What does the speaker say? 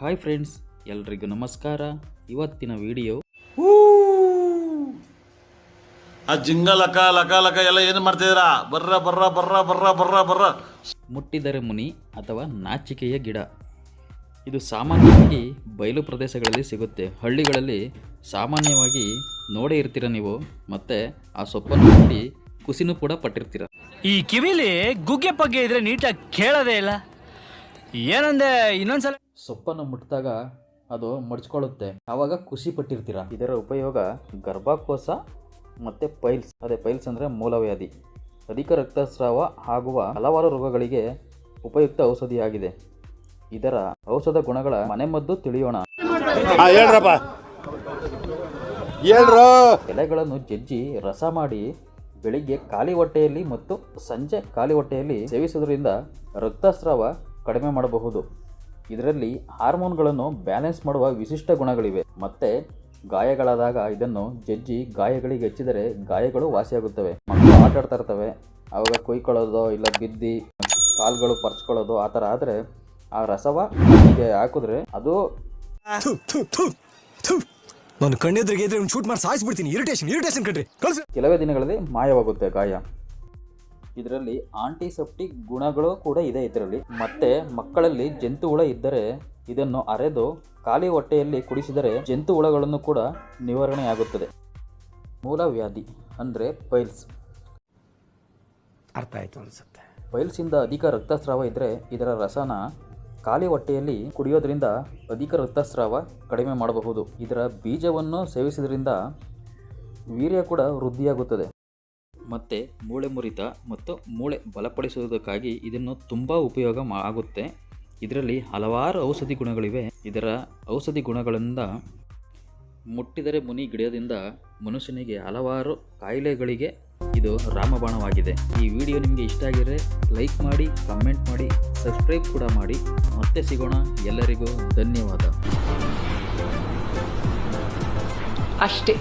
Hi friends, ಎಲ್ರಿಗೂ ನಮಸ್ಕಾರ. ಇವತ್ತಿನ ವಿಡಿಯೋ ಆ ಜಿಂಗ ಲಕ ಲಕ ಲಕ ಎಲ್ಲ ಏನು ಮಾಡ್ತಿದ್ದೀರಾ? ಬರ್ರ ಬರ್ರ ಬರ್ರ ಬರ್ರ ಬರ್ರ ಬರ್ರ. ಮುಟ್ಟಿದರೆ ಮುನಿ ಅಥವಾ ನಾಚಿಕೆಯ ಗಿಡ. ಇದು ಸಾಮಾನ್ಯವಾಗಿ ಬಯಲು ಪ್ರದೇಶಗಳಲ್ಲಿ ಸಿಗುತ್ತೆ. ಹಳ್ಳಿಗಳಲ್ಲಿ ಸಾಮಾನ್ಯವಾಗಿ ನೋಡೇ ಇರ್ತೀರ ನೀವು. ಮತ್ತೆ ಆ ಸೊಪ್ಪನ್ನು ಮುಟ್ಟಿ ಕುಸಿನೂ ಕೂಡ ಪಟ್ಟಿರ್ತೀರ. ಈ ಕಿವಿಲಿ ಗುಗ್ಗೆ ಪಗ್ಗೆ ಇದ್ರೆ ನೀಟಾಗಿ ಕೇಳೋದೇ ಇಲ್ಲ. ಏನಂದೆ ಇನ್ನೊಂದ್ಸಲ. ಸೊಪ್ಪನ್ನು ಮುಟ್ಟಿದಾಗ ಅದು ಮಡ್ಚ್ಕೊಳ್ಳುತ್ತೆ, ಆವಾಗ ಖುಷಿ ಪಟ್ಟಿರ್ತೀರ. ಇದರ ಉಪಯೋಗ ಗರ್ಭಕೋಶ ಮತ್ತು ಪೈಲ್ಸ್. ಪೈಲ್ಸ್ ಅಂದರೆ ಮೂಲವ್ಯಾಧಿ, ಅಧಿಕ ರಕ್ತಸ್ರಾವ ಆಗುವ ಹಲವಾರು ರೋಗಗಳಿಗೆ ಉಪಯುಕ್ತ ಔಷಧಿಯಾಗಿದೆ. ಇದರ ಔಷಧ ಗುಣಗಳ ಮನೆಮದ್ದು ತಿಳಿಯೋಣ. ಎಲೆಗಳನ್ನು ಜಜ್ಜಿ ರಸ ಮಾಡಿ ಬೆಳಿಗ್ಗೆ ಖಾಲಿ ಹೊಟ್ಟೆಯಲ್ಲಿ ಮತ್ತು ಸಂಜೆ ಖಾಲಿ ಹೊಟ್ಟೆಯಲ್ಲಿ ಸೇವಿಸುವುದರಿಂದ ರಕ್ತಸ್ರಾವ ಕಡಿಮೆ ಮಾಡಬಹುದು. ಇದರಲ್ಲಿ ಹಾರ್ಮೋನ್ಗಳನ್ನು ಬ್ಯಾಲೆನ್ಸ್ ಮಾಡುವ ವಿಶಿಷ್ಟ ಗುಣಗಳಿವೆ. ಮತ್ತೆ ಗಾಯಗಳಾದಾಗ ಇದನ್ನು ಜಜ್ಜಿ ಗಾಯಗಳಿಗೆ ಹಚ್ಚಿದರೆ ಗಾಯಗಳು ವಾಸಿಯಾಗುತ್ತವೆ. ಮಕ್ಕಳು ಆಟ ಆಡ್ತಾ ಇರ್ತವೆ, ಆವಾಗ ಕೊಯ್ಕೊಳ್ಳೋದು ಇಲ್ಲ ಬಿದ್ದು ಕಾಲುಗಳು ಪರ್ಚ್ಕೊಳ್ಳೋದು ಆ ಥರ ಆದರೆ ಆ ರಸವ ಹೀಗೆ ಹಾಕಿದ್ರೆ ಅದು ನಾನು ಕಣ್ಣೆದ್ರಿಗೆ ಶೂಟ್ ಮಾಡಿ ಸಾಯಿಸ್ಬಿಡ್ತೀನಿ. ಇರಿಟೇಷನ್ ಕಣ್ರಿ. ಕೆಲವೇ ದಿನಗಳಲ್ಲಿ ಮಾಯವಾಗುತ್ತೆ ಗಾಯ. ಇದರಲ್ಲಿ ಆಂಟಿಸೆಪ್ಟಿಕ್ ಗುಣಗಳು ಕೂಡ ಇದೆ ಇದರಲ್ಲಿ. ಮತ್ತೆ ಮಕ್ಕಳಲ್ಲಿ ಜಂತು ಹುಳ ಇದ್ದರೆ ಇದನ್ನು ಅರೆದು ಖಾಲಿ ಹೊಟ್ಟೆಯಲ್ಲಿ ಕುಡಿಸಿದರೆ ಜಂತು ಹುಳಗಳನ್ನು ಕೂಡ ನಿವಾರಣೆಯಾಗುತ್ತದೆ. ಮೂಲವ್ಯಾಧಿ ಅಂದರೆ ಪೈಲ್ಸ್. ಅರ್ಥ ಆಯ್ತು ಅನ್ಸುತ್ತೆ. ಪೈಲ್ಸಿಂದ ಅಧಿಕ ರಕ್ತಸ್ರಾವ ಇದ್ದರೆ ಇದರ ರಸನ ಖಾಲಿ ಹೊಟ್ಟೆಯಲ್ಲಿ ಕುಡಿಯೋದ್ರಿಂದ ಅಧಿಕ ರಕ್ತಸ್ರಾವ ಕಡಿಮೆ ಮಾಡಬಹುದು. ಇದರ ಬೀಜವನ್ನು ಸೇವಿಸುವುದರಿಂದ ವೀರ್ಯ ಕೂಡ ವೃದ್ಧಿಯಾಗುತ್ತದೆ. ಮತ್ತು ಮೂಳೆ ಮುರಿತ ಮತ್ತು ಮೂಳೆ ಬಲಪಡಿಸುವುದಕ್ಕಾಗಿ ಇದನ್ನು ತುಂಬ ಉಪಯೋಗ ಆಗುತ್ತೆ. ಇದರಲ್ಲಿ ಹಲವಾರು ಔಷಧಿ ಗುಣಗಳಿವೆ. ಇದರ ಔಷಧಿ ಗುಣಗಳಿಂದ ಮುಟ್ಟಿದರೆ ಮುನಿ ಗಿಡದಿಂದ ಮನುಷ್ಯನಿಗೆ ಹಲವಾರು ಕಾಯಿಲೆಗಳಿಗೆ ಇದು ರಾಮಬಾಣವಾಗಿದೆ. ಈ ವಿಡಿಯೋ ನಿಮಗೆ ಇಷ್ಟ ಆಗಿದ್ರೆ ಲೈಕ್ ಮಾಡಿ, ಕಮೆಂಟ್ ಮಾಡಿ, ಸಬ್ಸ್ಕ್ರೈಬ್ ಕೂಡ ಮಾಡಿ. ಮತ್ತೆ ಸಿಗೋಣ. ಎಲ್ಲರಿಗೂ ಧನ್ಯವಾದ. ಅಷ್ಟೇ.